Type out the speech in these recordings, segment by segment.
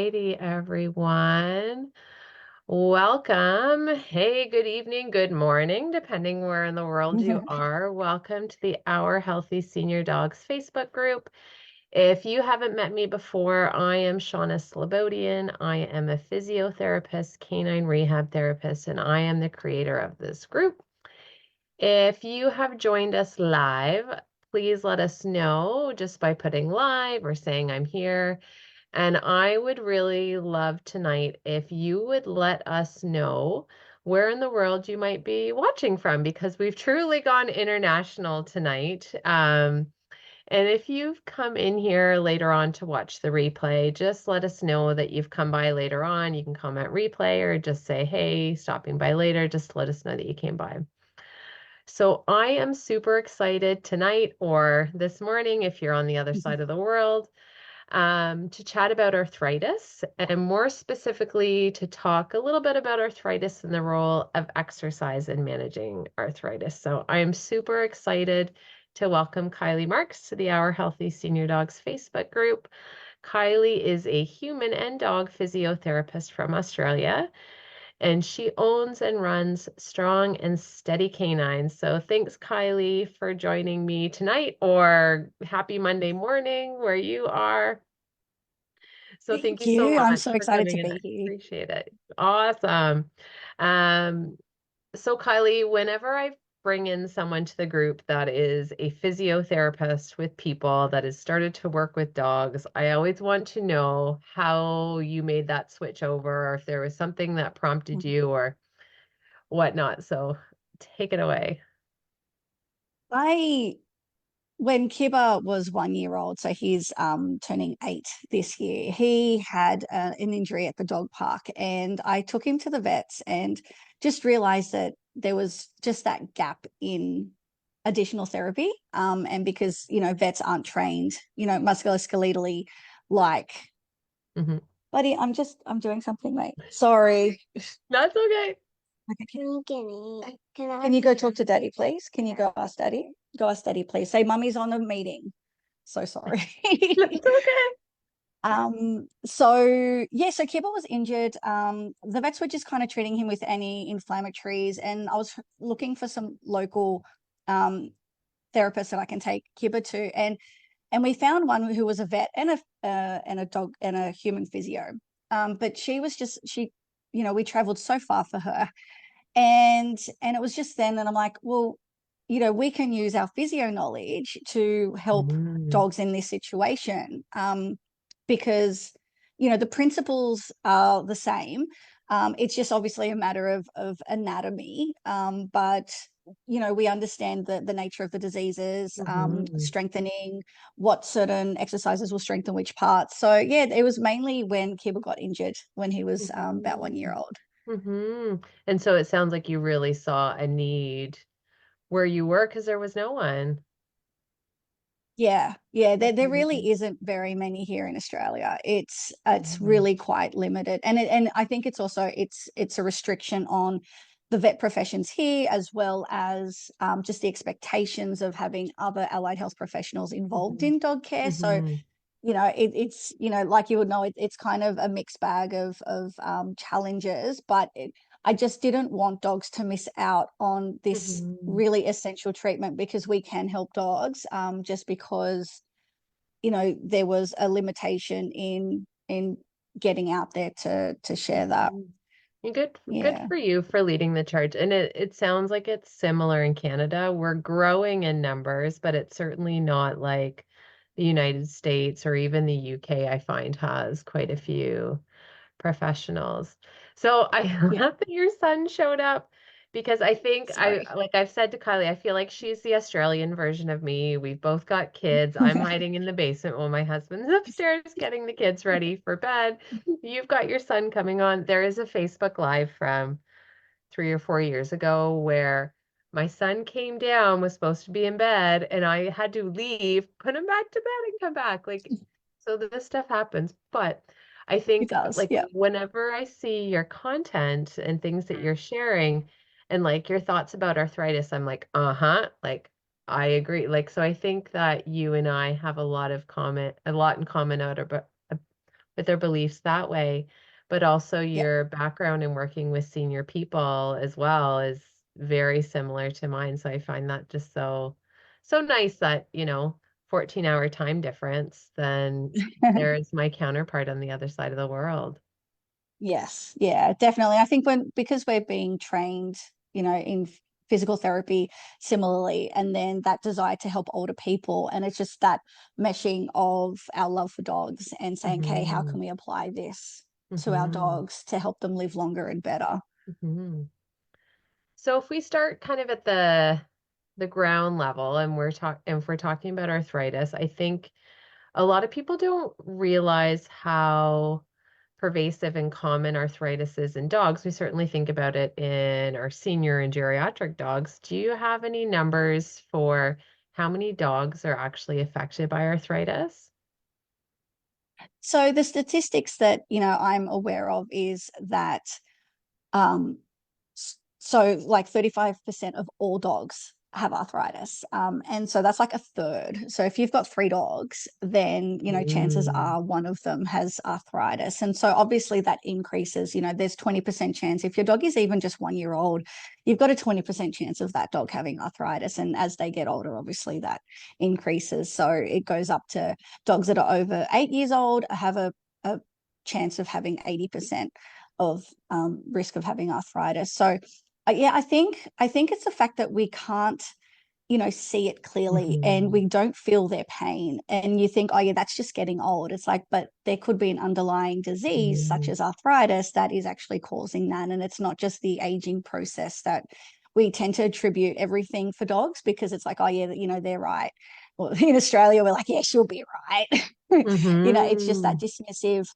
Alrighty, everyone. Welcome. Hey, good evening, good morning, depending where in the world you are. Welcome to the Our Healthy Senior Dogs Facebook group. If you haven't met me before, I am Shauna Slobodian. I am a physiotherapist, canine rehab therapist, and I am the creator of this group. If you have joined us live, please let us know just by putting live or saying I'm here. And I would really love tonight if you would let us know where in the world you might be watching from, because we've truly gone international tonight. And if you've come in here later on to watch the replay, just let us know that you've come by later on. You can comment replay or just say, hey, stopping by later. Just let us know that you came by. So I am super excited tonight or this morning, if you're on the other side of the world, to chat about arthritis and more specifically to talk a little bit about arthritis and the role of exercise in managing arthritis. So I am super excited to welcome Kylie Marks to the Our Healthy Senior Dogs Facebook group. Kylie is a human and dog physiotherapist from Australia, and she owns and runs Strong and Steady Canines. So thanks, Kylie, for joining me tonight, or happy Monday morning where you are. So thank Thank you so you. I'm much so for excited coming to in. I be here. appreciate it. Awesome. Um, so Kylie, whenever I bring in someone to the group that is a physiotherapist with people that has started to work with dogs, I always want to know how you made that switch over, or if there was something that prompted Mhm. you or whatnot. So take it away. I When Kibba was 1 year old, so he's turning 8 this year, he had an injury at the dog park, and I took him to the vets and just realized that there was just that gap in additional therapy. And because vets aren't trained, musculoskeletally, like, Hmm. buddy, I'm doing something, mate. Sorry. That's okay. Okay. Can you go talk to daddy, please? Can you go ask daddy? Go ask daddy, please. Say mummy's on a meeting. So sorry. That's okay. So yeah, so Kibble was injured. The vets were just kind of treating him with anti-inflammatories, and I was looking for some local um therapists that I can take Kibba to, and we found one who was a vet and a dog and a human physio. But we traveled so far for her, and it was just then that I'm like, well, we can use our physio knowledge to help Mm, dogs in this situation, because the principles are the same. It's just obviously a matter of anatomy, but we understand the nature of the diseases, mhm. strengthening what certain exercises will strengthen which parts. So yeah, it was mainly when Kibble got injured when he was about 1 year Mhm. old. Mhm. And so it sounds like you really saw a need where you were because there was no one. Yeah, yeah, there Mhm. really isn't very many here in Australia. It's Mhm. really quite limited, and I think it's a restriction on the vet professions here, as well as just the expectations of having other allied health professionals involved Mhm. in dog care. So Mhm. it's like you would know, it's kind of a mixed bag of challenges, but I just didn't want dogs to miss out on this Mhm. really essential treatment, because we can help dogs, just because there was a limitation in getting out there to share that. Mhm. And good Yeah. for you for leading the charge. And it sounds like it's similar in Canada. We're growing in numbers, but it's certainly not like the United States or even the UK, I find has quite a few professionals. So I Yeah. love that your son showed up because I think Sorry. like I've said to Kylie, I feel like she's the Australian version of me. We've both got kids. I'm hiding in the basement while my husband's upstairs getting the kids ready for bed. You've got your son coming on. There is a Facebook Live from 3 or 4 years ago where my son came down, was supposed to be in bed, and I had to leave, put him back to bed, and come back. Like, so this stuff happens. But I It think, does. like, Yeah. whenever I see your content and things that you're sharing and like your thoughts about arthritis, I'm like, uh-huh, like, I agree. Like, so I think that you and I have a lot in common with their beliefs that way. But also Yeah. your background in working with senior people as well is very similar to mine. So I find that just so nice that, 14-hour time difference, then there's my counterpart on the other side of the world. Yes, yeah, definitely. I think because we're being trained, in physical therapy similarly, and then that desire to help older people, and it's just that meshing of our love for dogs and saying, okay, how Hmm. can we apply this to our Hmm. dogs to help them live longer and better? Hmm. So if we start kind of at the ground level and if we're talking about arthritis, I think a lot of people don't realize how pervasive and common arthritis is in dogs. We certainly think about it in our senior and geriatric dogs. Do you have any numbers for how many dogs are actually affected by arthritis? So the statistics that, I'm aware of is that um, so like 35% of all dogs have arthritis. And so that's like a third. So if you've got three dogs, then, chances Mm. are one of them has arthritis. And so obviously that increases, there's 20% chance if your dog is even just 1 year old, you've got a 20% chance of that dog having arthritis. And as they get older, obviously that increases. So it goes up to dogs that are over 8 years old have a chance of having 80% of risk of having arthritis. So yeah, I think it's the fact that we can't, see it clearly and Hmm. we don't feel their pain. And you think, oh yeah, that's just getting old. It's like, but there could be an underlying disease such Hmm. as arthritis that is actually causing that. And it's not just the aging process that we tend to attribute everything for dogs because it's like, oh yeah, they're right. Well, in Australia, we're like, yeah, she'll be right. It's just that Hmm. dismissive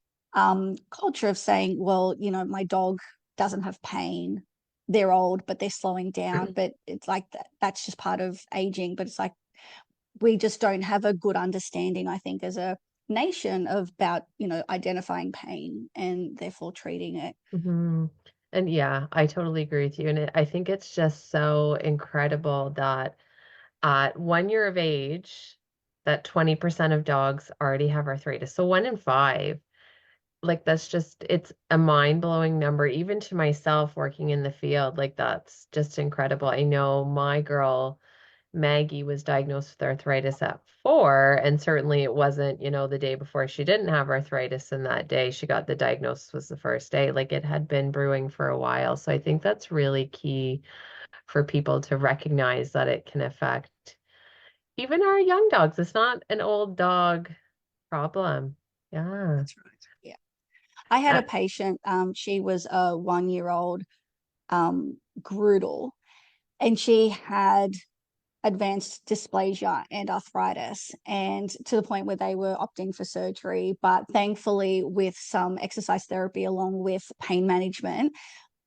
culture of saying, well, my dog doesn't have pain, they're old, but they're slowing down. But it's like that's just part of aging. But it's like we just don't have a good understanding, I think, as a nation of about, identifying pain and therefore treating it. Hmm. And yeah, I totally agree with you. And I think it's just so incredible that at 1 year of age, that 20% of dogs already have arthritis. So one in five, like it's a mind-blowing number, even to myself working in the field. Like that's just incredible. I know my girl Maggie was diagnosed with arthritis at 4, and certainly it wasn't, the day before she didn't have arthritis, and that day she got the diagnosis was the first day. Like it had been brewing for a while. So I think that's really key for people to recognize that it can affect even our young dogs. It's not an old dog problem. Yeah. That's right. Yeah. I had Uh, a patient, she was a 1 year old Groodle, and she had advanced dysplasia and arthritis, and to the point where they were opting for surgery. But thankfully, with some exercise therapy along with pain management,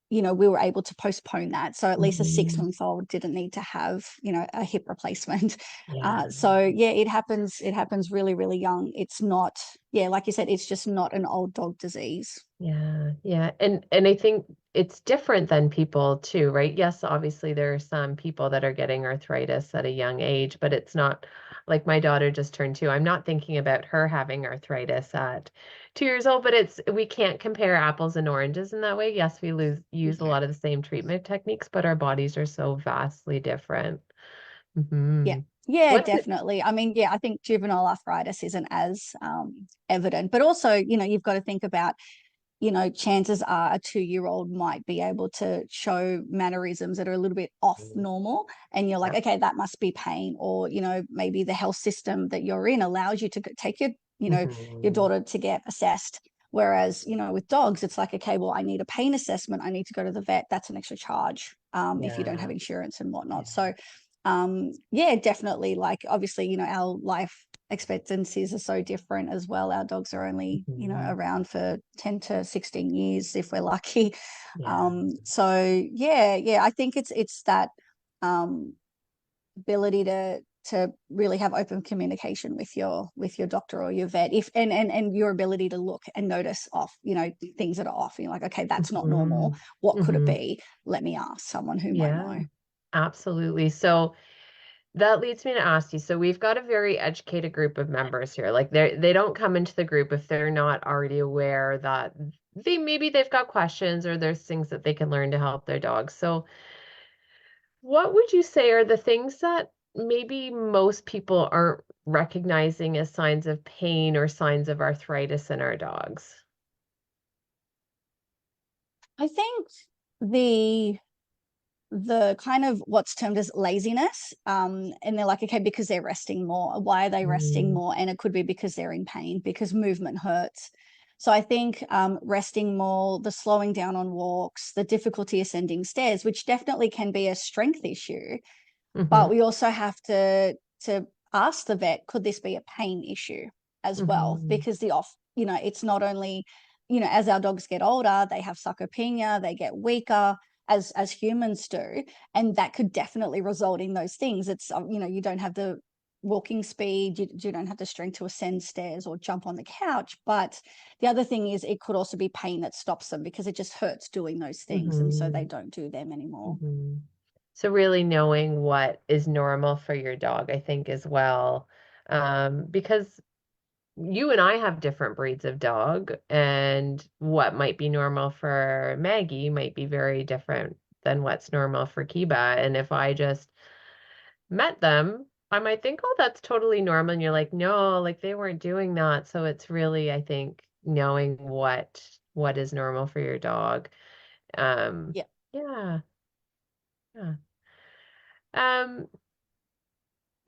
we were able to postpone that. So at least a six mhm. month old didn't need to have, a hip replacement. Yeah. So yeah, it happens. It happens really, really young. It's not, yeah, like you said, it's just not an old dog disease. Yeah, yeah. And I think it's different than people too, right? Yes, obviously there are some people that are getting arthritis at a young age, but it's not like my daughter just turned 2. I'm not thinking about her having arthritis at 2 years old, but we can't compare apples and oranges in that way. Yes, use a lot of the same treatment techniques, but our bodies are so vastly different. Yeah. Hmm. Yeah, What's it? definitely. I mean, yeah, I think juvenile arthritis isn't as evident, but also, you've got to think about, chances are a 2 year old might be able to show mannerisms that are a little bit off normal. And you're like, Yeah. okay, that must be pain. Or, maybe the health system that you're in allows you to take your Hmm. daughter to get assessed. Whereas, with dogs, it's like, okay, well, I need a pain assessment. I need to go to the vet. That's an extra charge if you don't have Yeah. insurance and whatnot. Yeah. So, yeah, definitely. Like, obviously, our life expectancies are so different as well. Our dogs are only, Hmm. around for 10 to 16 years if we're lucky. Yeah. So yeah, I think it's that um, ability to really have open communication with your doctor or your vet, if and your ability to look and notice off, things that are off. You're like, okay, that's not normal. Hmm. What could it Hmm. be? Let me ask someone who might Yeah, know. absolutely. So That leads me to ask you. So we've got a very educated group of members here. Like they don't come into the group if they're not already aware that maybe they've got questions or there's things that they can learn to help their dogs. So what would you say are the things that maybe most people aren't recognizing as signs of pain or signs of arthritis in our dogs? I think the kind of what's termed as laziness, and they're like, okay, because they're resting more. Why are they resting Mm, more? And it could be because they're in pain, because movement hurts. So I think resting more, the slowing down on walks, the difficulty ascending stairs, which definitely can be a strength issue, but mm-hmm, we also have to ask the vet, could this be a pain issue as well? mm-hmm, Because it's not only, as our dogs get older, they have sarcopenia, they get weaker as humans do, and that could definitely result in those things. It's you don't have the walking speed, you don't have the strength to ascend stairs or jump on the couch. But the other thing is it could also be pain that stops them because it just hurts doing those things, and so mm-hmm, they don't do them anymore. mm-hmm. So really knowing what is normal for your dog, I think, as well. Because you and I have different breeds of dog, and what might be normal for Maggie might be very different than what's normal for Kiba. And if I just met them, I might think, oh, that's totally normal. And you're like, no, like they weren't doing that. So it's really, I think, knowing what is normal for your dog. Um, Yeah. yeah, yeah. Um,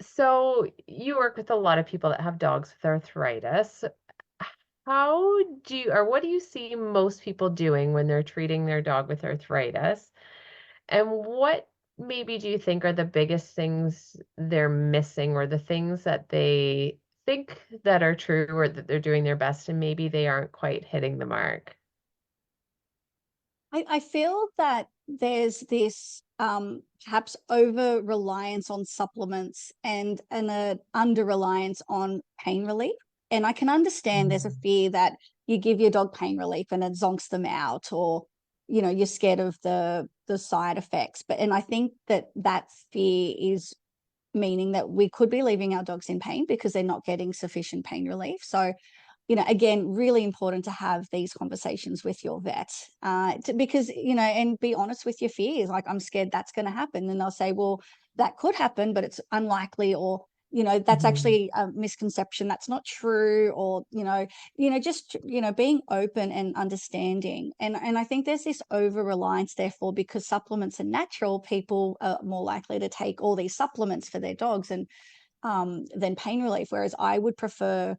so you work with a lot of people that have dogs with arthritis. How do you, or what do you see most people doing when they're treating their dog with arthritis? And what maybe do you think are the biggest things they're missing or the things that they think that are true or that they're doing their best and maybe they aren't quite hitting the mark? I feel that there's this perhaps over reliance on supplements and a under reliance on pain relief. And I can understand there's a Mm, fear that you give your dog pain relief and it zonks them out, or you're scared of the side effects. And I think that fear is meaning that we could be leaving our dogs in pain because they're not getting sufficient pain relief. So again, really important to have these conversations with your vet, because, and be honest with your fears. Like, I'm scared that's going to happen. And they'll say, well, that could happen, but it's unlikely, or, that's mhm, actually a misconception. That's not true. Or, just, being open and understanding. And I think there's this over reliance, therefore, because supplements are natural, people are more likely to take all these supplements for their dogs and than pain relief. Whereas I would prefer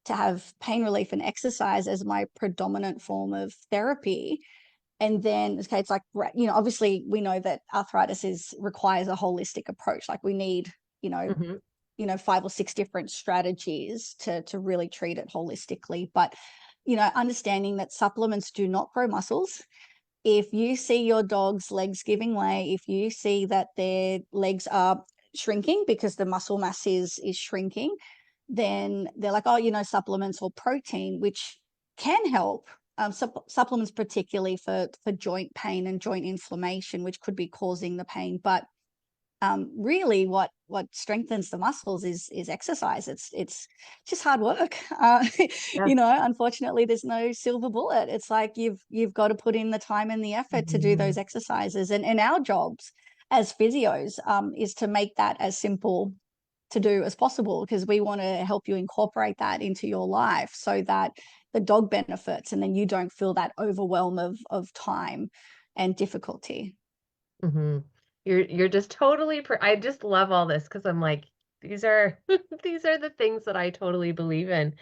to have pain relief and exercise as my predominant form of therapy. And then, okay, it's like, obviously we know that arthritis requires a holistic approach. Like, we need, you know, mhm, 5 or 6 different strategies to really treat it holistically. But, understanding that supplements do not grow muscles. If you see your dog's legs giving way, if you see that their legs are shrinking because the muscle mass is shrinking, then they're like, oh, supplements or protein, which can help. Supplements, particularly for joint pain and joint inflammation, which could be causing the pain. But really, what strengthens the muscles is exercise. It's just hard work. yeah, Unfortunately, there's no silver bullet. It's like you've got to put in the time and the effort to do those mhm, exercises. And our jobs as physios is to make that as simple to do as possible, because we want to help you incorporate that into your life so that the dog benefits and then you don't feel that overwhelm of time and difficulty. mhm. You're just totally I just love all this because I'm like, these are these are the things that I totally believe in.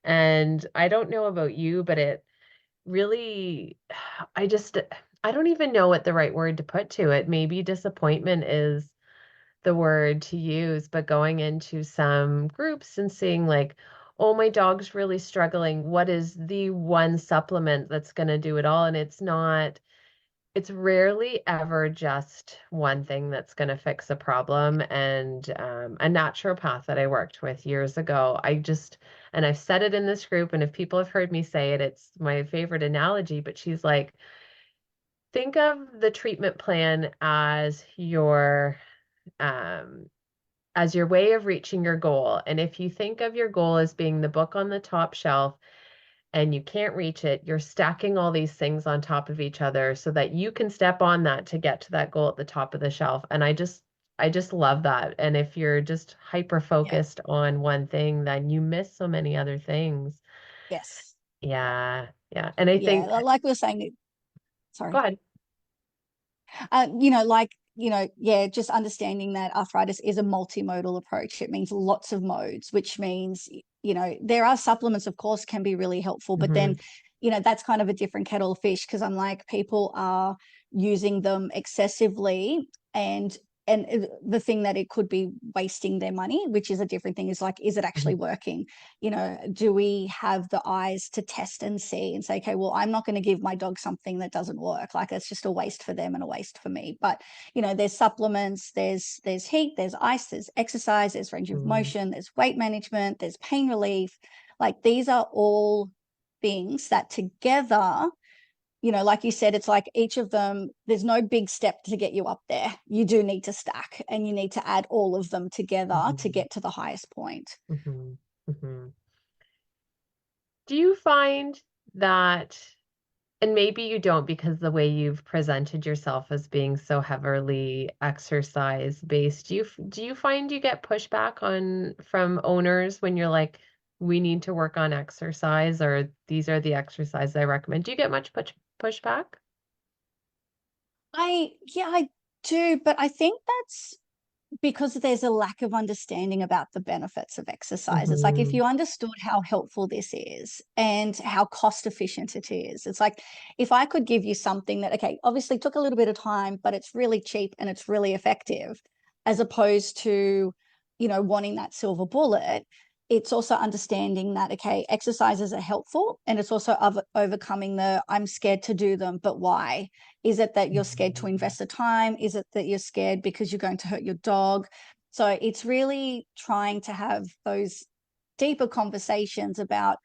And I don't know about you, but it really, I just, I don't even know what the right word to put to it. Maybe disappointment is the word to use, but going into some groups and seeing like, oh, my dog's really struggling. What is the one supplement that's going to do it all? And it's not, it's rarely ever just one thing that's going to fix a problem. And a naturopath that I worked with years ago, and I've said it in this group, and if people have heard me say it, it's my favorite analogy, but she's like, think of the treatment plan as your um, as your way of reaching your goal. And if you think of your goal as being the book on the top shelf and you can't reach it, you're stacking all these things on top of each other so that you can step on that to get to that goal at the top of the shelf. And I just love that. And if you're just hyper Yeah. focused on one thing, then you miss so many other things. Yes. Yeah. Yeah. And I Yeah. think, Like we were saying, go sorry. ahead. Yeah, just understanding that arthritis is a multimodal approach. It means lots of modes, which means, there are supplements, of course, can be really helpful, but then, Hmm. that's kind of a different kettle of fish because I'm like, people are using them excessively and the thing that it could be wasting their money, which is a different thing, is like, is it actually Hmm. working? Do we have the eyes to test and see and say, okay, well, I'm not going to give my dog something that doesn't work. Like, it's just a waste for them and a waste for me. But there's supplements, there's heat, there's ice, there's exercise, there's range of Hmm. motion, there's weight management, there's pain relief. Like, these are all things that together, like you said, it's like each of them, there's no big step to get you up there. You do need to stack and you need to add all of them together to Hmm. get to the highest point. Hmm. Hmm. Do you find that, and maybe you don't because the way you've presented yourself as being so heavily exercise based, do you find you get pushback on from owners when you're like, we need to work on exercise, or these are the exercises I recommend? Do you get much pushback? I do, but I think that's because there's a lack of understanding about the benefits of exercise. It's like, if Hmm. you understood how helpful this is and how cost efficient it is, it's like, if I could give you something that, okay, obviously took a little bit of time, but it's really cheap and it's really effective, as opposed to, wanting that silver bullet. It's also understanding that, okay, exercises are helpful, and it's also overcoming the I'm scared to do them, but why? Is it that you're scared to invest the time? Is it that you're scared because you're going to hurt your dog? So it's really trying to have those deeper conversations about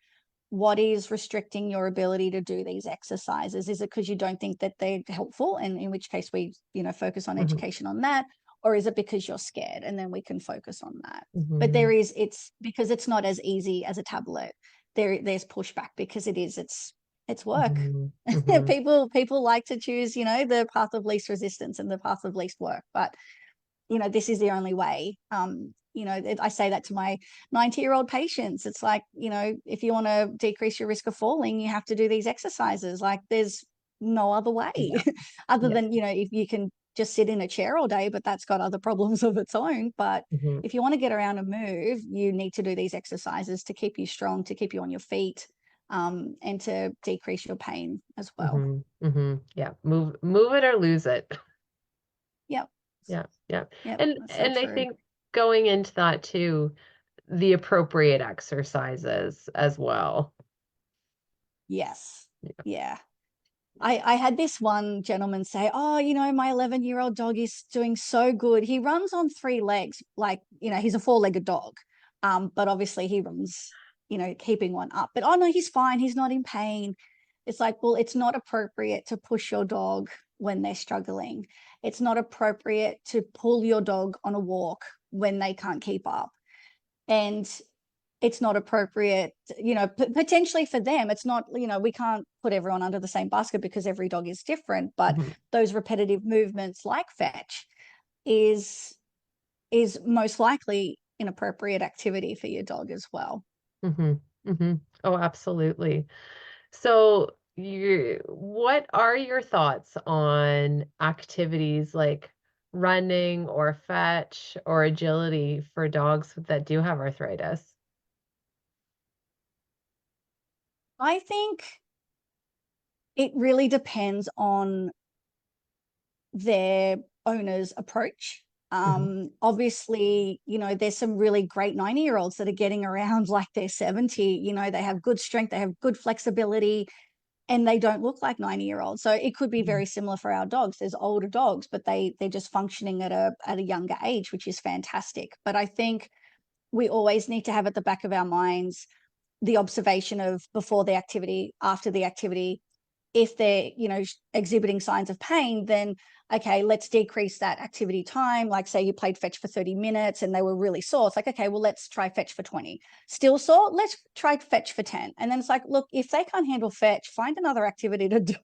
what is restricting your ability to do these exercises. Is it because you don't think that they're helpful? And in which case we, focus on Hmm. education on that. Or is it because you're scared? And then we can focus on that. But Hmm. it's because it's not as easy as a tablet. There's pushback because it's work. Hmm. Hmm. People like to choose, the path of least resistance and the path of least work. But this is the only way. I say that to my 90-year-old patients. It's like, if you want to decrease your risk of falling, you have to do these exercises. Like, there's no other way Yeah. other Yeah. than, if you can just sit in a chair all day, but that's got other problems of its own. But Hmm. if you want to get around and move, you need to do these exercises to keep you strong, to keep you on your feet, and to decrease your pain as well. Hmm. Hmm. Yeah. Move it or lose it. Yep. Yeah. Yeah. Yep. And That's so and I true. think going into that too, the appropriate exercises as well. Yes. Yeah. I had this one gentleman say, oh, my 11-year-old dog is doing so good. He runs on three legs, like, he's a four-legged dog. But obviously he runs, keeping one up. But oh no, he's fine. He's not in pain. It's like, well, it's not appropriate to push your dog when they're struggling. It's not appropriate to pull your dog on a walk when they can't keep up. And it's not appropriate, potentially for them. It's not, we can't put everyone under the same basket because every dog is different, but Hmm. those repetitive movements like fetch is most likely inappropriate activity for your dog as well. Hmm. Hmm. Oh, absolutely. So, what are your thoughts on activities like running or fetch or agility for dogs that do have arthritis? I think it really depends on their owner's approach. Hmm. Obviously, there's some really great 90-year-olds that are getting around like they're 70. They have good strength, they have good flexibility, and they don't look like 90-year-olds. So it could be very similar for our dogs. There's older dogs, but they're just functioning at a younger age, which is fantastic. But I think we always need to have at the back of our minds the observation of before the activity, after the activity, if they're, exhibiting signs of pain, then okay, let's decrease that activity time. Like, say you played fetch for 30 minutes and they were really sore. It's like, okay, well, let's try fetch for 20. Still sore? Let's try fetch for 10. And then it's like, look, if they can't handle fetch, find another activity to do.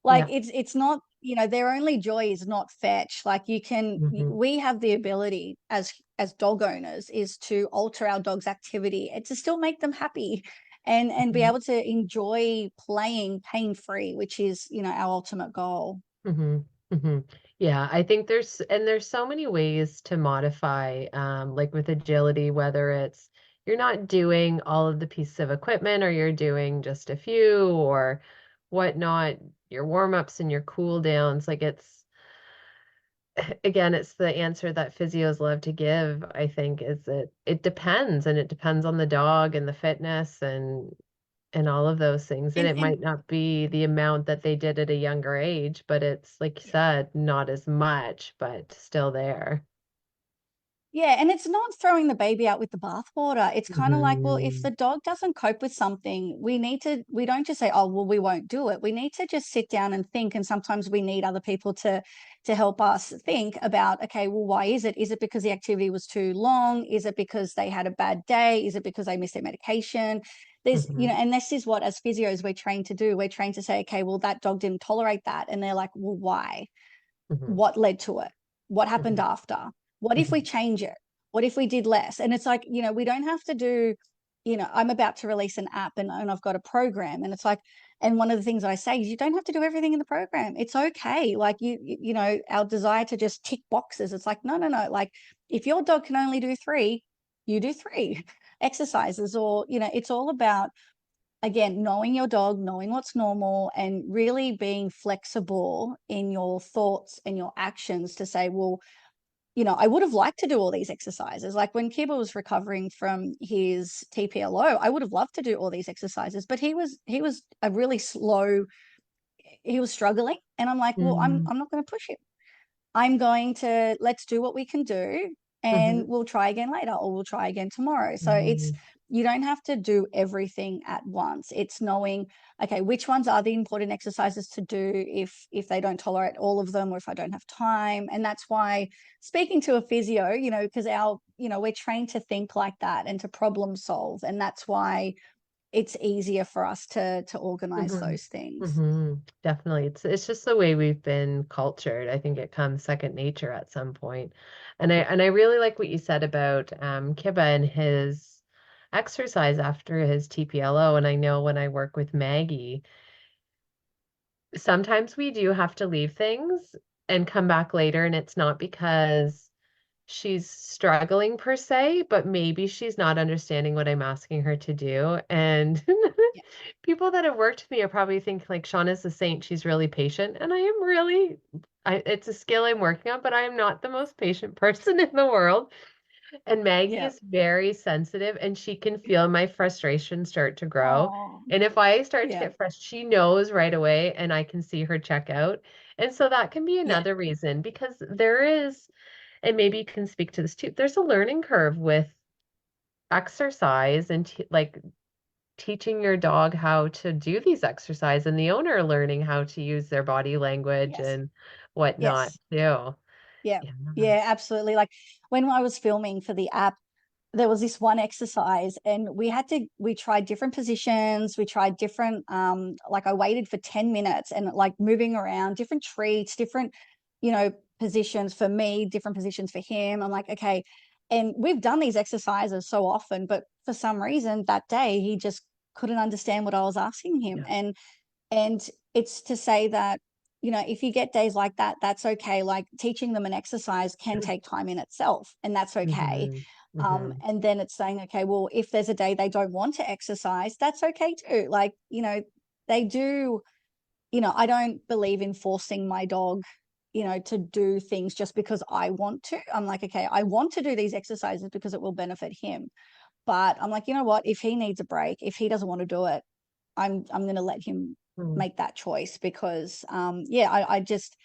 Like, Yeah. it's not, their only joy is not fetch. Like, Hmm. we have the ability as dog owners is to alter our dog's activity and to still make them happy and be able to enjoy playing pain free, which is, our ultimate goal. Hmm. Hmm. Yeah, I think there's so many ways to modify, like with agility, whether it's you're not doing all of the pieces of equipment or you're doing just a few or whatnot, your warm-ups and your cool downs. Like it's again, it's the answer that physios love to give, I think, is that it depends and it depends on the dog and the fitness and all of those things. And And it might not be the amount that they did at a younger age, but it's like you said, not as much, but still there. yeah, and it's not throwing the baby out with the bathwater. It's kind of like, well, if Hmm. the dog doesn't cope with something, we don't just say, oh, well, we won't do it. We need to just sit down and think. And sometimes we need other people to help us think about, okay, well, why is it? Is it because the activity was too long? Is it because they had a bad day? Is it because they missed their medication? There's, Hmm. and this is what as physios we're trained to do. We're trained to say, okay, well, that dog didn't tolerate that. And they're like, well, why? Hmm. What led to it? What happened Hmm. after? What if we Hmm. change it? What if we did less? And it's like, we don't have to do, I'm about to release an app and I've got a program. And it's like, and one of the things I say is you don't have to do everything in the program. It's okay. Like our desire to just tick boxes. It's like, no, no, no. Like if your dog can only do three, you do three exercises or, it's all about again, knowing your dog, knowing what's normal, and really being flexible in your thoughts and your actions to say, well, I would have liked to do all these exercises. Like when Kiba was recovering from his TPLO, I would have loved to do all these exercises, but he was a really slow, he was struggling. And I'm like, well, I'm Hmm. I'm not going to push him. I'm going to let's do what we can do and Hmm. we'll try again later or we'll try again tomorrow. So it's Hmm. you don't have to do everything at once. It's knowing, okay, which ones are the important exercises to do if they don't tolerate all of them or if I don't have time. And that's why speaking to a physio, because we're trained to think like that and to problem solve. And that's why it's easier for us to organize Hmm. those things. Hmm. Definitely. It's just the way we've been cultured. I think it comes second nature at some point. And I really like what you said about Kiba and his exercise after his TPLO. And I know when I work with Maggie, sometimes we do have to leave things and come back later, and it's not because she's struggling per se, but maybe she's not understanding what I'm asking her to do. And Yeah. people that have worked with me are probably think like Shauna's a saint, she's really patient. And I am really, it's a skill I'm working on, but I am not the most patient person in the world. And Maggie Yeah. is very sensitive and she can feel my frustration start to grow. Oh, And if I start to yeah. get frustrated, she knows right away and I can see her check out. And so that can be Yeah. another reason because there is, and maybe you can speak to this too, there's a learning curve with exercise and like teaching your dog how to do these exercise and the owner learning how to use their body language Yes. and whatnot Yes. too. Yeah. Yeah. Yeah, absolutely. Like when I was filming for the app, there was this one exercise and we tried different positions, we tried different like I waited for 10 minutes and like moving around, different treats, different, positions for me, different positions for him. I'm like, okay. And we've done these exercises so often, but for some reason that day he just couldn't understand what I was asking him. Yeah. And it's to say that, if you get days like that, that's okay. Like teaching them an exercise can take time in itself, and that's okay. Hmm. Hmm. And then it's saying, okay, well, if there's a day they don't want to exercise, that's okay too. Like, they do, I don't believe in forcing my dog, to do things just because I want to. I'm like, okay, I want to do these exercises because it will benefit him. But I'm like, you know what? If he needs a break, if he doesn't want to do it, I'm going to let him Hmm. make that choice because yeah, I just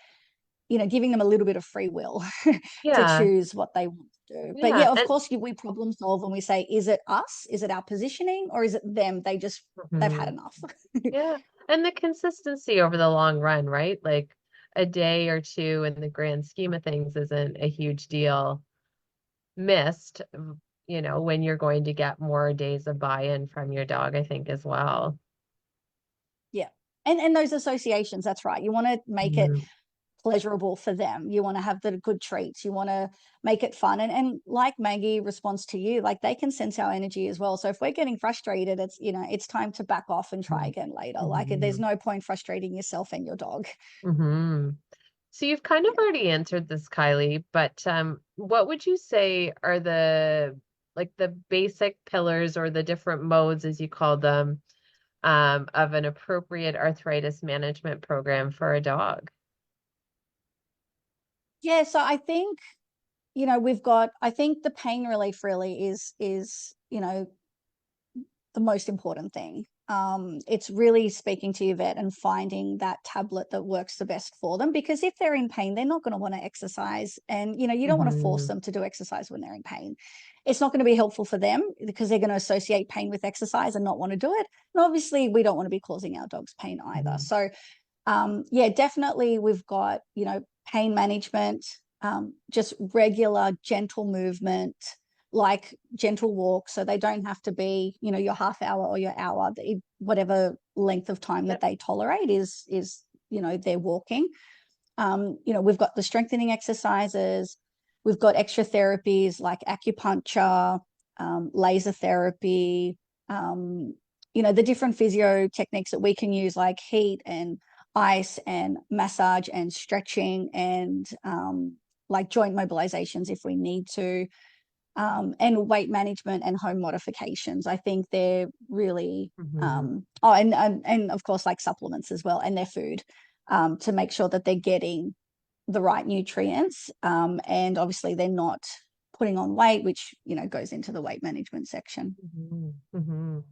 giving them a little bit of free will to Yeah. choose what they want to do. But Yeah. yeah, of And course we problem solve and we say, is it us, is it our positioning, or is it them, they've had mhm. enough? Yeah. And the consistency over the long run, right? Like a day or two in the grand scheme of things isn't a huge deal missed, when you're going to get more days of buy-in from your dog, I think as well. Yeah. And those associations, that's right. You want to make it Mhm. pleasurable for them. You want to have the good treats. You want to make it fun. And like Maggie responds to you, like they can sense our energy as well. So if we're getting frustrated, it's time to back off and try again later. Like there's Mhm. no point frustrating yourself and your dog. Mhm. So you've kind of Yeah. already answered this, Kylie, but what would you say are the basic pillars or the different modes, as you call them, of an appropriate arthritis management program for a dog? Yeah. So I think, I think the pain relief really is, the most important thing. It's really speaking to your vet and finding that tablet that works the best for them. Because if they're in pain, they're not going to want to exercise. And, you don't want to force Mhm. them to do exercise when they're in pain. It's not going to be helpful for them because they're going to associate pain with exercise and not want to do it. And obviously, we don't want to be causing our dogs pain either. Mhm. So, yeah, definitely we've got, pain management, just regular gentle movement, like gentle walks. So they don't have to be, your half hour or your hour, whatever length of time that Yep. they tolerate is, they're walking. We've got the strengthening exercises. We've got extra therapies like acupuncture, laser therapy, the different physio techniques that we can use, like heat and ice and massage and stretching and like joint mobilizations if we need to, and weight management and home modifications. I think they're really, Mhm. and of course, like supplements as well, and their food, to make sure that they're getting the right nutrients. And obviously, they're not putting on weight, which, goes into the weight management section. Mhm. Mhm.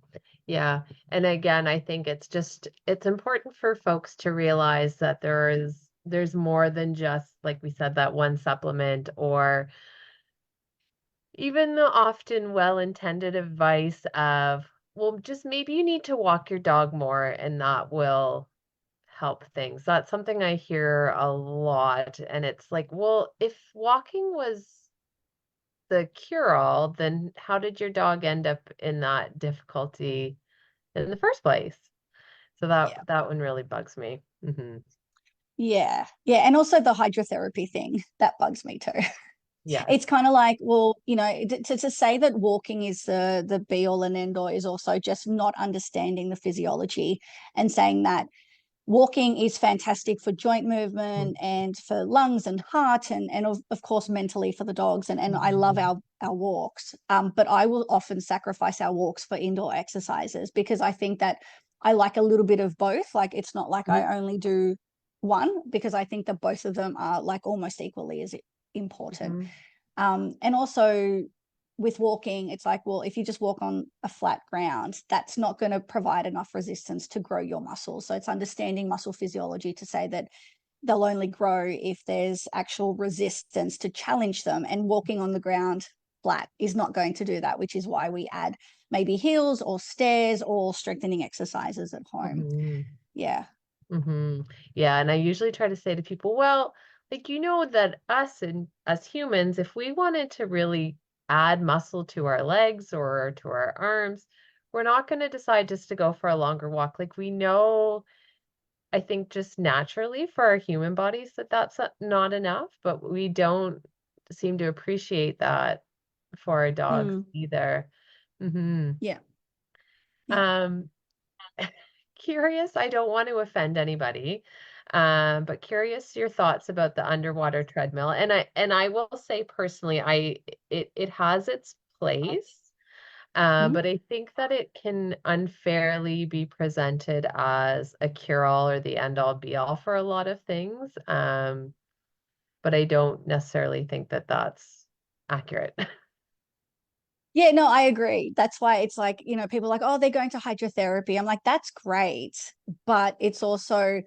Yeah. And again, I think it's important for folks to realize that there's more than just, like we said, that one supplement or even the often well-intended advice of, well, just maybe you need to walk your dog more and that will help things. That's something I hear a lot. And it's like, well, if walking was the cure-all, then how did your dog end up in that difficulty in the first place? So Yeah. that one really bugs me. Yeah. Yeah. And also the hydrotherapy thing that bugs me too. Yes. It's kind of like, well, to say that walking is the be all and end all is also just not understanding the physiology and saying that walking is fantastic for joint movement and for lungs and heart and of course mentally for the dogs. And I love Mhm. our walks. But I will often sacrifice our walks for indoor exercises because I think that I like a little bit of both. Like it's not like Mhm. I only do one, because I think that both of them are like almost equally as important. Mhm. And also with walking, it's like, well, if you just walk on a flat ground, that's not going to provide enough resistance to grow your muscles. So it's understanding muscle physiology to say that they'll only grow if there's actual resistance to challenge them. And walking on the ground flat is not going to do that, which is why we add maybe hills or stairs or strengthening exercises at home. Mhm. Yeah. Mhm. Yeah, and I usually try to say to people, well, like that us and as humans, if we wanted to really add muscle to our legs or to our arms, we're not going to decide just to go for a longer walk. Like we know, I think just naturally for our human bodies that that's not enough, but we don't seem to appreciate that for our dogs Mm. either. hmm Yeah. Yeah. Um, Curious, I don't want to offend anybody, but curious your thoughts about the underwater treadmill. And I will say personally, it has its place, Mm. but I think that it can unfairly be presented as a cure-all or the end-all be-all for a lot of things. But I don't necessarily think that that's accurate. Yeah, no, I agree. That's why it's like, people are like, oh, they're going to hydrotherapy. I'm like, that's great. But it's also,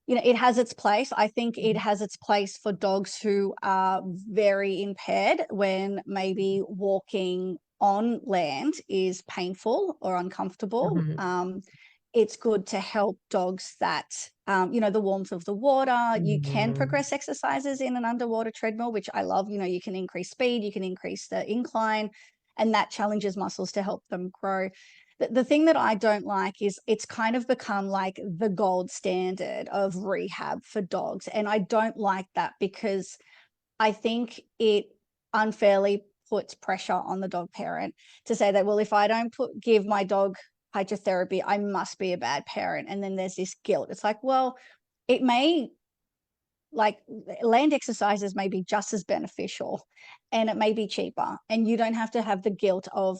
it has its place. I think it has its place for dogs who are very impaired when maybe walking on land is painful or uncomfortable. Mhm. it's good to help dogs that, the warmth of the water. You can Mhm. progress exercises in an underwater treadmill, which I love. You can increase speed, you can increase the incline, and that challenges muscles to help them grow. The thing that I don't like is it's kind of become like the gold standard of rehab for dogs. And I don't like that because I think it unfairly puts pressure on the dog parent to say that, well, if I don't give my dog hydrotherapy, I must be a bad parent. And then there's this guilt. It's like, well, it may, like, land exercises may be just as beneficial and it may be cheaper. And you don't have to have the guilt of,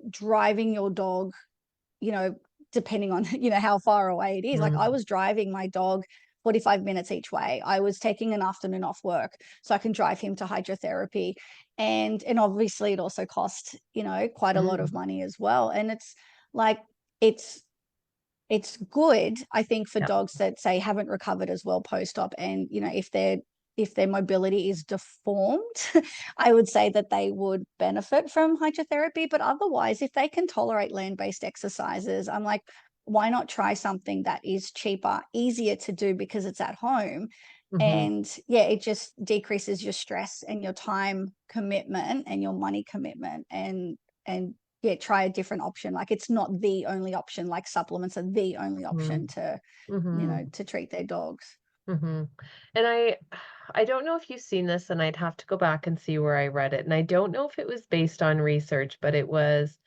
driving your dog, you know, depending on, how far away it is. Like, I Mhm. was driving my dog 45 minutes each way. I was taking an afternoon off work so I can drive him to hydrotherapy. And obviously it also cost, quite a lot of Mhm. money as well. And it's like, it's it's good, I think, for Yeah. dogs that say haven't recovered as well post-op, and if their mobility is deformed, I would say that they would benefit from hydrotherapy. But otherwise, if they can tolerate land-based exercises, I'm like, why not try something that is cheaper, easier to do because it's at home? Mhm. And yeah, it just decreases your stress and your time commitment and your money commitment. And yeah, try a different option. Like, it's not the only option, like supplements are the only option Mhm. to, Mhm. to treat their dogs. Mhm. And I don't know if you've seen this, and I'd have to go back and see where I read it. And I don't know if it was based on research, but it was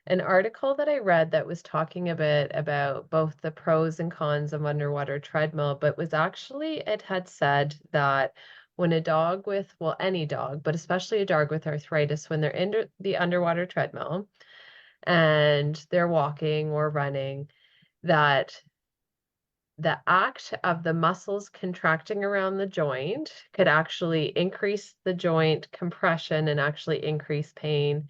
an article that I read that was talking a bit about both the pros and cons of underwater treadmill, but was actually it had said that when a dog with, well, any dog, but especially a dog with arthritis, when they're in the underwater treadmill and they're walking or running, that the act of the muscles contracting around the joint could actually increase the joint compression and actually increase pain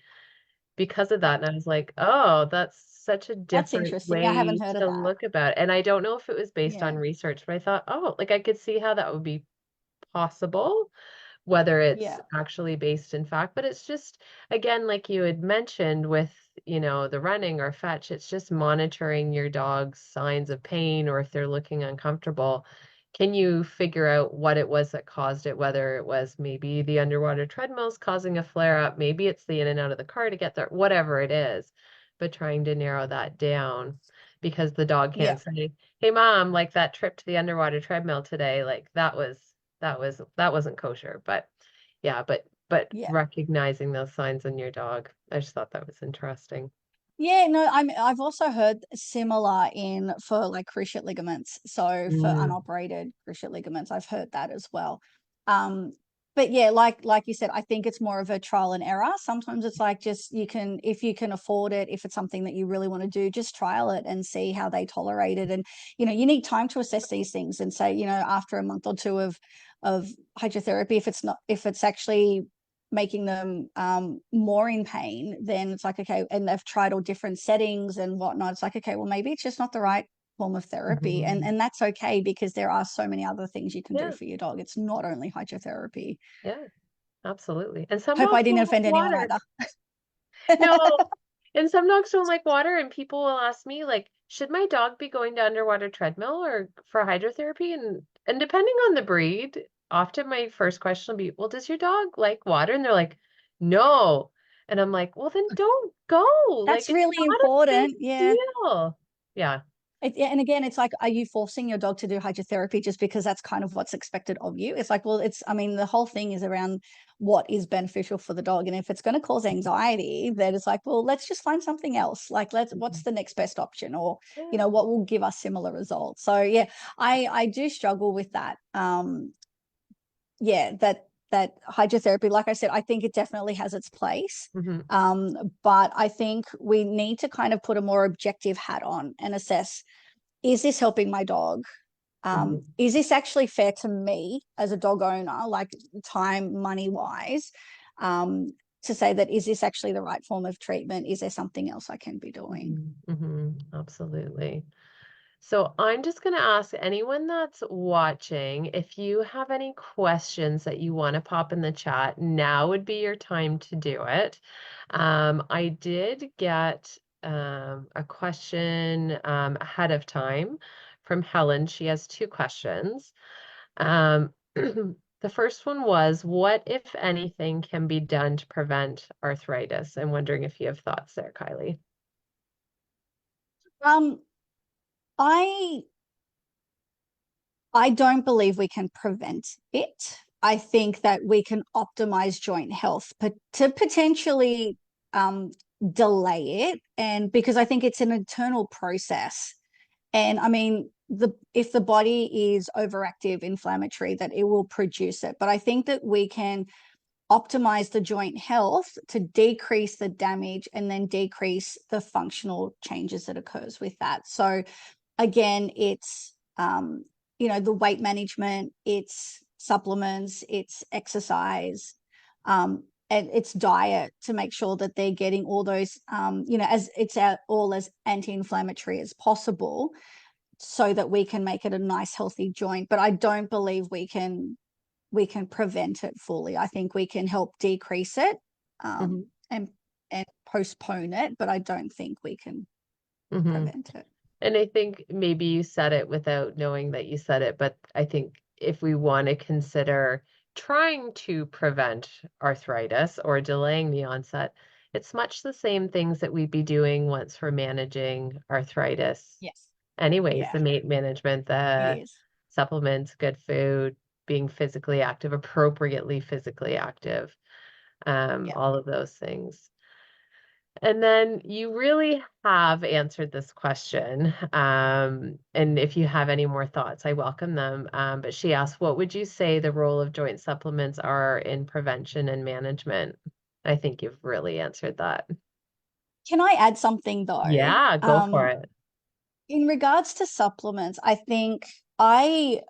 because of that. And I was like, oh, that's such a That's different interesting. I way haven't heard of to that. look about it. And I don't know if it was based on Yeah. research, but I thought, oh, like I could see how that would be possible, whether it's Yeah. actually based in fact, but it's just, again, like you had mentioned with, the running or fetch, it's just monitoring your dog's signs of pain or if they're looking uncomfortable. Can you figure out what it was that caused it, whether it was maybe the underwater treadmills causing a flare up, maybe it's the in and out of the car to get there, whatever it is, but trying to narrow that down because the dog Yeah. can't say, hey mom, like that trip to the underwater treadmill today, like that wasn't kosher. But yeah, but Yeah. recognizing those signs in your dog, I just thought that was interesting. Yeah, no, I've also heard similar in for like cruciate ligaments. So for Mm, unoperated cruciate ligaments, I've heard that as well. Um, but yeah, like you said, I think it's more of a trial and error. Sometimes it's like, just, if you can afford it, if it's something that you really want to do, just trial it and see how they tolerate it. And you need time to assess these things and say, after a month or two of hydrotherapy, if it's actually making them more in pain, then it's like, okay, and they've tried all different settings and whatnot. It's like, okay, well, maybe it's just not the right form of therapy. And mhm. and that's okay, because there are so many other things you can do Yeah, for your dog. It's not only hydrotherapy. yeah, absolutely. And some Hope I dogs didn't don't like offend anyone water. either. No, and some dogs don't like water, and people will ask me, like, should my dog be going to underwater treadmill or for hydrotherapy? And depending on the breed, often my first question will be, well, does your dog like water? And they're like, no. And I'm like, well, then don't go. Like, That's it's really not a big important. Yeah. deal. Yeah. Yeah, and again, it's like, are you forcing your dog to do hydrotherapy just because that's kind of what's expected of you? It's like, well, I mean, the whole thing is around what is beneficial for the dog. And if it's going to cause anxiety, then it's like, well, let's just find something else. Like, what's Mhm. the next best option? Or, Yeah. what will give us similar results? So yeah, I do struggle with that. Yeah, that hydrotherapy, like I said, I think it definitely has its place. Hmm. But I think we need to kind of put a more objective hat on and assess, is this helping my dog? Hmm. Is this actually fair to me as a dog owner, like time, money wise, um, to say that, is this actually the right form of treatment? Is there something else I can be doing? Hmm. Hmm. Absolutely. So I'm just going to ask anyone that's watching, if you have any questions that you want to pop in the chat, now would be your time to do it. I did get a question ahead of time from Helen. She has two questions. The first one was, what, if anything, can be done to prevent arthritis? I'm wondering if you have thoughts there, Kylie. Um, I I don't believe we can prevent it. I think that we can optimize joint health to potentially um, delay it, and because I think it's an internal process. And I mean, if the body is overactive, inflammatory, that it will produce it. But I think that we can optimize the joint health to decrease the damage and then decrease the functional changes that occurs with that. So again, it's the weight management, it's supplements, it's exercise, and it's diet to make sure that they're getting all those as it's all as anti-inflammatory as possible, so that we can make it a nice healthy joint. But I don't believe we can prevent it fully. I think we can help decrease it, Hmm. and postpone it, but I don't think we can Hmm. prevent it. And I think maybe you said it without knowing that you said it, but I think if we want to consider trying to prevent arthritis or delaying the onset, it's much the same things that we'd be doing once we're managing arthritis. Yes. Anyways, Yeah, the weight management, it the is. supplements, good food, being physically active, appropriately physically active, Yeah. all of those things. And then you really have answered this question. And if you have any more thoughts, I welcome them. But she asked, what would you say the role of joint supplements are in prevention and management? I think you've really answered that. Can I add something though? Yeah, go for it. In regards to supplements, I think I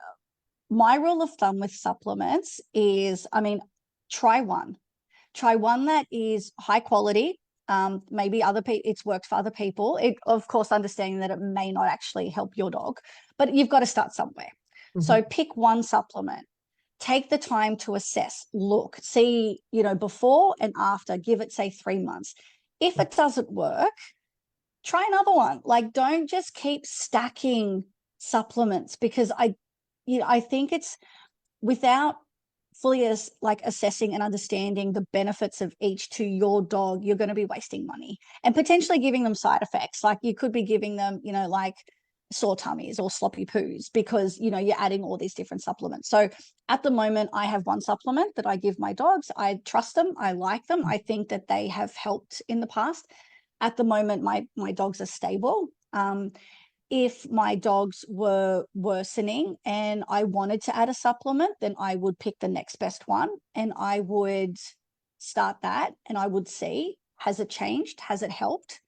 my rule of thumb with supplements is, I mean, try one. Try one that is high quality. Maybe other people, it's worked for other people. It, of course, understanding that it may not actually help your dog, but you've got to start somewhere. Hmm. So pick one supplement. Take the time to assess, look, see, before and after. Give it, say, 3 months. If it doesn't work, try another one. Like, don't just keep stacking supplements, because I think it's without fully as like assessing and understanding the benefits of each to your dog, you're going to be wasting money and potentially giving them side effects. Like, you could be giving them, like sore tummies or sloppy poos, because you're adding all these different supplements. So at the moment, I have one supplement that I give my dogs. I trust them, I like them, I think that they have helped in the past. At the moment, my dogs are stable. If my dogs were worsening and I wanted to add a supplement, then I would pick the next best one and I would start that, and I would see, has it changed? Has it helped?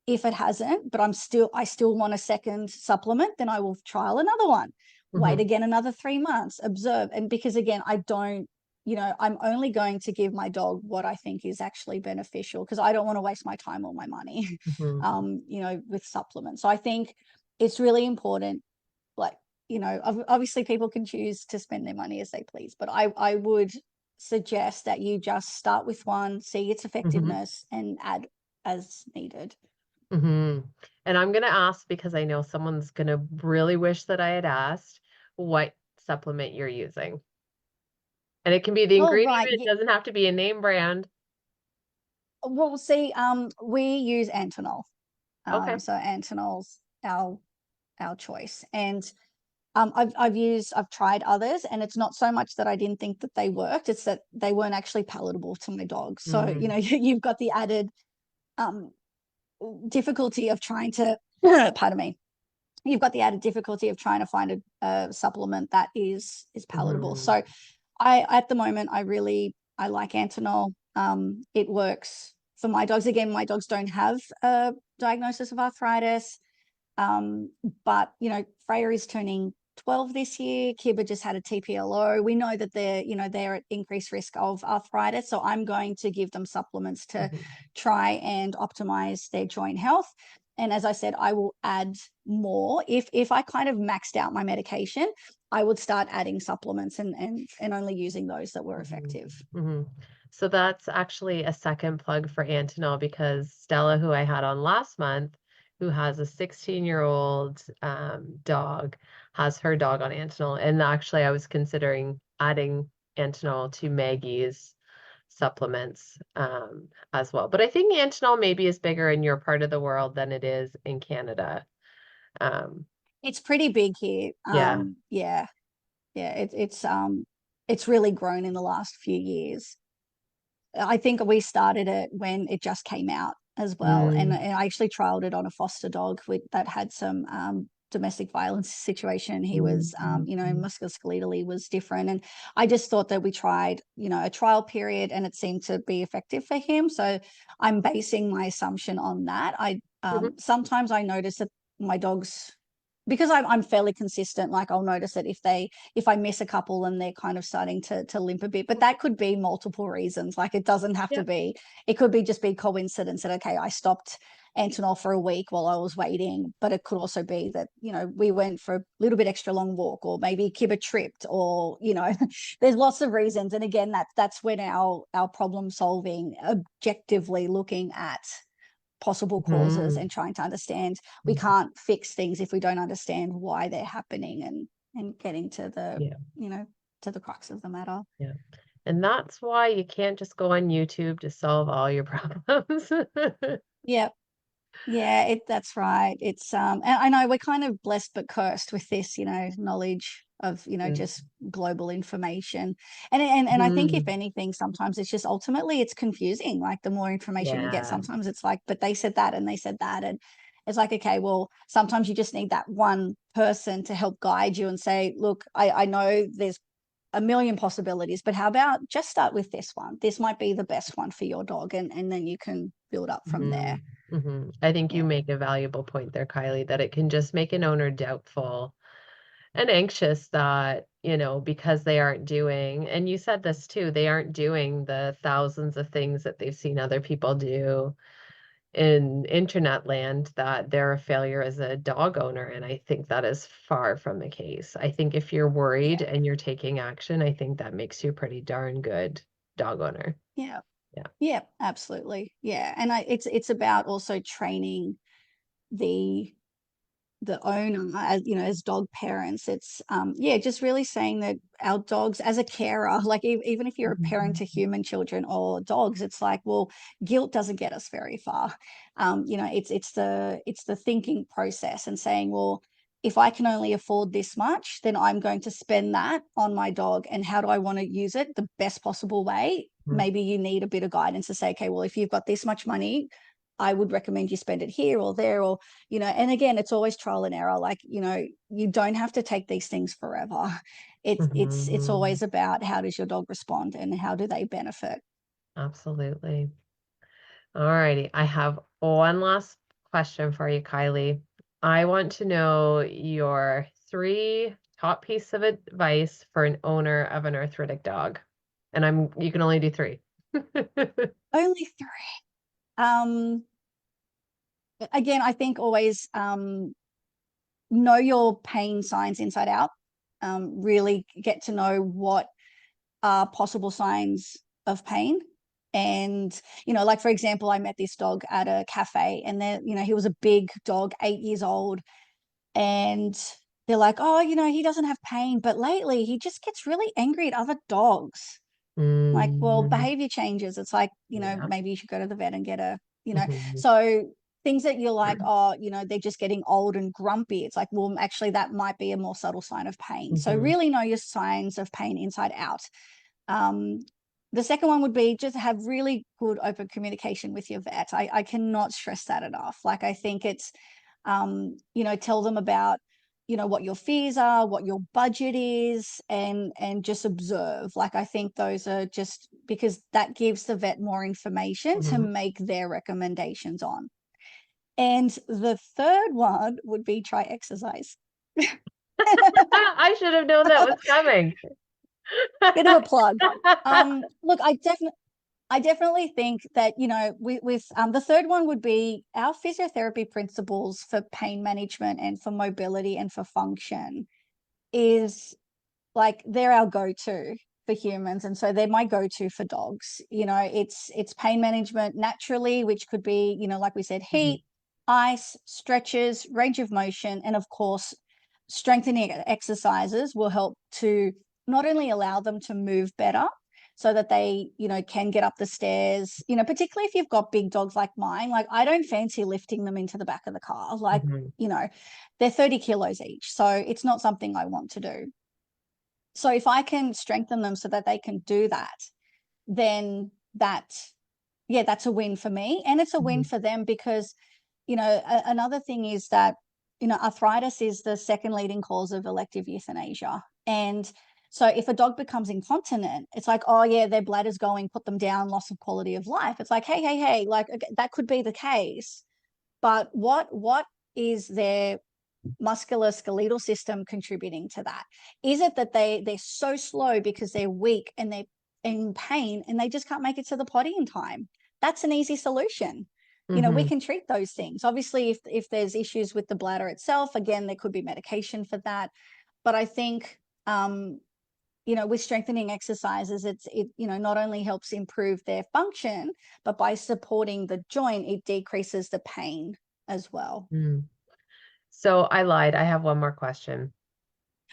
If it hasn't, but I still want a second supplement, then I will trial another one. Wait Hmm. again another 3 months, observe. And because again, I don't, I'm only going to give my dog what I think is actually beneficial, because I don't want to waste my time or my money, Hmm. with supplements. So I think it's really important. Like, obviously people can choose to spend their money as they please, but I would suggest that you just start with one, see its Hmm. effectiveness, and add as needed. Hmm. And I'm going to ask because I know someone's going to really wish that I had asked what supplement you're using. And it can be the Oh, ingredient, right. it Yeah. doesn't have to be a name brand. Well, see, we use Antonol. Okay. So Antonol's our choice. And I've tried others, and it's not so much that I didn't think that they worked, it's that they weren't actually palatable to my dog. So, Mm. you've got the added um difficulty of trying to pardon me. You've got the added difficulty of trying to find a supplement that is palatable. Hmm. So I at the moment I like Antonol. It works for my dogs. Again, my dogs don't have a diagnosis of arthritis. Um, but Freya is turning 12 this year. Kibba just had a TPLO. We know that they're at increased risk of arthritis. So I'm going to give them supplements to Hmm. try and optimize their joint health. And as I said, I will add more. If I kind of maxed out my medication, I would start adding supplements and only using those that were Hmm. effective. Hmm. So that's actually a second plug for Antonol because Stella, who I had on last month, who has a 16-year-old dog, has her dog on Antonol. And actually, I was considering adding Antonol to Maggie's supplements as well. But I think Antonol maybe is bigger in your part of the world than it is in Canada. Um, It's pretty big here. yeah. Yeah, yeah, it's really grown in the last few years. I think we started it when it just came out as well, Mm, and I actually trialed it on a foster dog that had some domestic violence situation. He mm, was, mm, mm, musculoskeletally was different, and I just thought that we tried, a trial period, and it seemed to be effective for him. So I'm basing my assumption on that. I mhm. sometimes I notice that my dogs, because I'm fairly consistent, like I'll notice that if I miss a couple and they're kind of starting to limp a bit, but that could be multiple reasons. Like it doesn't have to Yeah. be, it could be just be coincidence that, okay, I stopped Antonol for a week while I was waiting, but it could also be that, we went for a little bit extra long walk, or maybe Kibba tripped, or, there's lots of reasons. And again, that's when our problem solving, objectively looking at possible causes Mhm. and trying to understand. We Mhm. can't fix things if we don't understand why they're happening, and getting to the, Yeah. to the crux of the matter. Yeah. And that's why you can't just go on YouTube to solve all your problems. Yeah. Yeah, that's right. It's and I know we're kind of blessed but cursed with this, knowledge of, just global information. And I think if Mhm. anything, sometimes it's just ultimately it's confusing. Like the more information you get, Yeah. sometimes it's like, but they said that and they said that. And it's like, okay, well, sometimes you just need that one person to help guide you and say, look, I know there's a million possibilities, but how about just start with this one? This might be the best one for your dog, and then you can build up from there. Mhm. Mhm. I think you Yeah. make a valuable point there, Kylie, that it can just make an owner doubtful and anxious that, because they aren't doing, and you said this too, they aren't doing the thousands of things that they've seen other people do in internet land, that they're a failure as a dog owner. And I think that is far from the case. I think if you're worried Yeah. and you're taking action, I think that makes you a pretty darn good dog owner. Yeah. Yeah. Yeah, absolutely. Yeah. And it's about also training the owner, as as dog parents. It's yeah, just really saying that our dogs, as a carer, like even if you're a parent Mhm. to human children or dogs, it's like, well, guilt doesn't get us very far. It's the thinking process and saying, well, if I can only afford this much, then I'm going to spend that on my dog. And how do I want to use it the best possible way? Mhm. Maybe you need a bit of guidance to say, okay, well, if you've got this much money, I would recommend you spend it here or there, or and again, it's always trial and error. Like, you don't have to take these things forever. It's Mhm. always about, how does your dog respond and how do they benefit? Absolutely. All righty. I have one last question for you, Kylie. I want to know your three top piece of advice for an owner of an arthritic dog. And you can only do three. Only three. Again, I think always, know your pain signs inside out. Really get to know what are possible signs of pain. And, like for example, I met this dog at a cafe, and then, he was a big dog, 8 years old. And they're like, oh, he doesn't have pain, but lately he just gets really angry at other dogs. Like, well, Mm, behavior changes. It's like, yeah. maybe you should go to the vet and get Mhm. so things that you're like, oh, they're just getting old and grumpy. It's like, well, actually, that might be a more subtle sign of pain. So Mhm. really know your signs of pain inside out. Um, the second one would be just have really good open communication with your vet. I cannot stress that enough. Like, I think it's, tell them about, what your fears are, what your budget is, and just observe. Like, I think those are just because that gives the vet more information to Mhm. make their recommendations on. And the third one would be try exercise. I should have known that was coming. Bit of a plug. Look, I definitely think that, with the third one would be our physiotherapy principles for pain management and for mobility and for function is like they're our go-to. for humans, and so they're my go-to for dogs. It's pain management naturally, which could be, like we said, Mhm. heat, ice, stretches, range of motion, and of course strengthening exercises will help to not only allow them to move better so that they, can get up the stairs, particularly if you've got big dogs like mine. Like, I don't fancy lifting them into the back of the car. Like, Mhm. they're 30 kilos each. So it's not something I want to do. So if I can strengthen them so that they can do that, then yeah, that's a win for me. And it's a win Mhm. for them because, another thing is that, arthritis is the second leading cause of elective euthanasia. And so if a dog becomes incontinent, it's like, oh yeah, their bladder's going, put them down, loss of quality of life. It's like, hey, like, okay, that could be the case. But what is their musculoskeletal system contributing to that? Is it that they're so slow because they're weak and they're in pain and they just can't make it to the potty in time? That's an easy solution. We Mhm. can treat those things. Obviously, if there's issues with the bladder itself, again, there could be medication for that. But I think with strengthening exercises, it not only helps improve their function, but by supporting the joint, it decreases the pain as well. Mm. So I lied. I have one more question.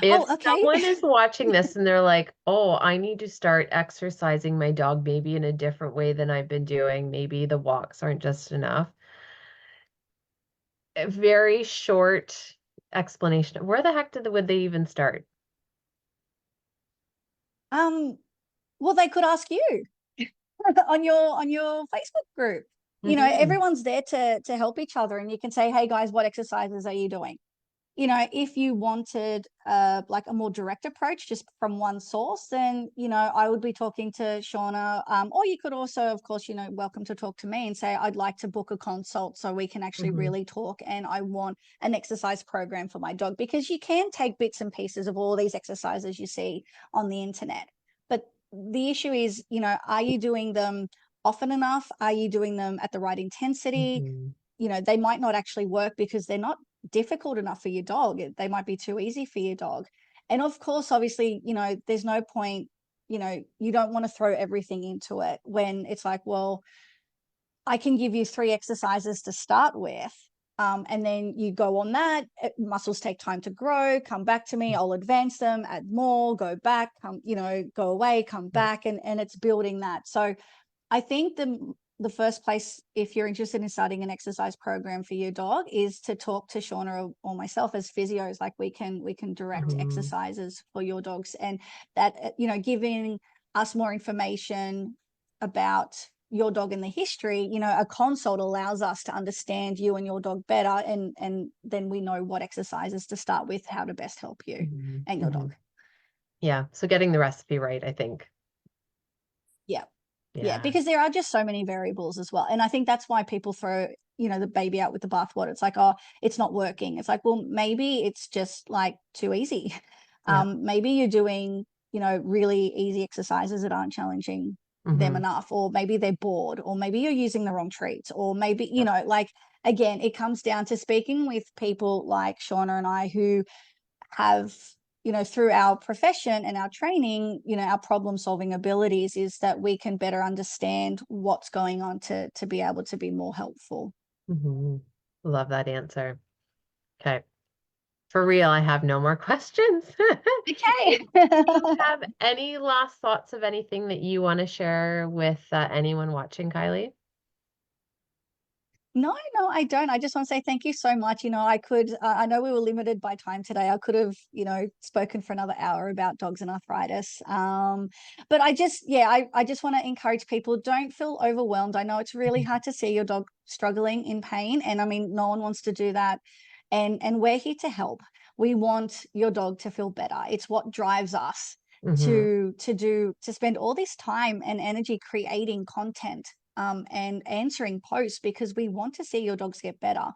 If Oh, okay. someone is watching this and they're like, oh, I need to start exercising my dog maybe in a different way than I've been doing, maybe the walks aren't just enough. A very short explanation. Where the heck would they even start? Um, well, they could ask you on your Facebook group. Hmm. Everyone's there to help each other, and you can say, "Hey guys, what exercises are you doing?" If you wanted like a more direct approach just from one source, then I would be talking to Shauna. Or you could also, of course, welcome to talk to me and say, I'd like to book a consult so we can actually Hmm. really talk, and I want an exercise program for my dog, because you can take bits and pieces of all these exercises you see on the internet. But the issue is, are you doing them often enough? Are you doing them at the right intensity? Hmm. They might not actually work because they're not difficult enough for your dog. They might be too easy for your dog. And of course, obviously, there's no point, you don't want to throw everything into it when it's like, well, I can give you 3 exercises to start with. And then you go on that. Muscles take time to grow. Come back to me. I'll advance them, add more, go back, go away, come Yeah. back, and it's building that. So I think the first place, if you're interested in starting an exercise program for your dog, is to talk to Shauna or myself as physios. Like, we can direct Hmm. exercises for your dogs, and that giving us more information about your dog and the history. A consult allows us to understand you and your dog better, and then we know what exercises to start with, how to best help you Hmm. and your Hmm. dog. Yeah. So getting the recipe right, I think. Yeah. Yeah, Yeah. because there are just so many variables as well. And I think that's why people throw, the baby out with the bathwater. It's like, oh, it's not working. It's like, well, maybe it's just like too easy. Yeah. Maybe you're doing, really easy exercises that aren't challenging them Hmm. enough, or maybe they're bored, or maybe you're using the wrong treats, or maybe, Yeah. like, again, it comes down to speaking with people like Shauna and I, who have, through our profession and our training, our problem solving abilities, is that we can better understand what's going on to be able to be more helpful. Hmm. Love that answer. Okay. For real, I have no more questions. Okay. If you have any last thoughts of anything that you want to share with anyone watching, Kylie? No, I don't. I just want to say thank you so much. I know we were limited by time today. I could have, spoken for another hour about dogs and arthritis. But I just want to encourage people, don't feel overwhelmed. I know it's really hard to see your dog struggling in pain. And I mean, no one wants to do that. And we're here to help. We want your dog to feel better. It's what drives us Hmm. to spend all this time and energy creating content, and answering posts, because we want to see your dogs get better.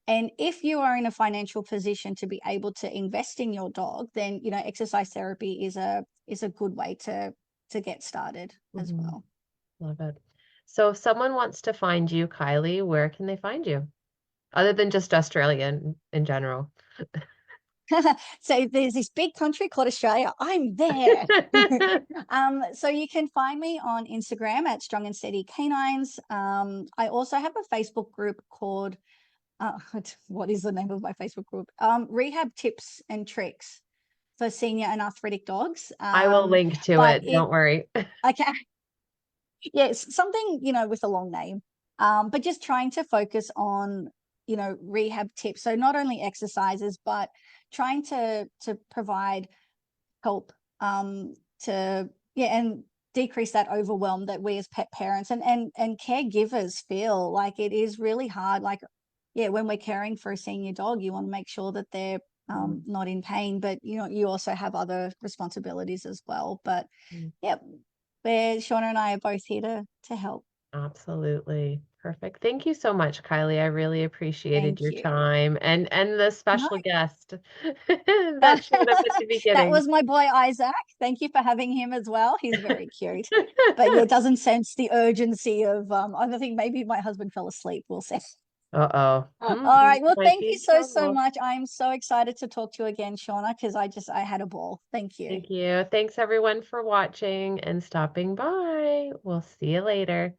And if you are in a financial position to be able to invest in your dog, then exercise therapy is a good way to get started as Hmm. well. Love it. So if someone wants to find you, Kylie, where can they find you? Other than just Australia in general. So there's this big country called Australia. I'm there. So you can find me on Instagram at Strong and Steady Canines. I also have a Facebook group called uh, what is the name of my Facebook group? Rehab Tips and Tricks for Senior and Arthritic Dogs. I will link to But it. Don't worry. okay, yeah, it's something, with a long name. But just trying to focus on, rehab tips. So not only exercises, but trying to provide help to and decrease that overwhelm that we as pet parents and caregivers feel. Like it is really hard. Like, yeah, when we're caring for a senior dog, you want to make sure that they're not in pain, but you also have other responsibilities as well. But yeah, where Shauna and I are both here to help. Absolutely. Perfect. Thank you so much, Kylie. I really appreciated Thank your you. time and the No, special guest that showed up at the that beginning. was my boy Isaac. Thank you for having him as well. He's very cute. But yeah, doesn't sense the urgency of I think maybe my husband fell asleep. We'll see. Uh-oh. All right. Well, Might thank be you in so trouble. much. I'm so excited to talk to you again, Shauna, because I had a ball. Thank you. Thank you. Thanks everyone for watching and stopping by. We'll see you later.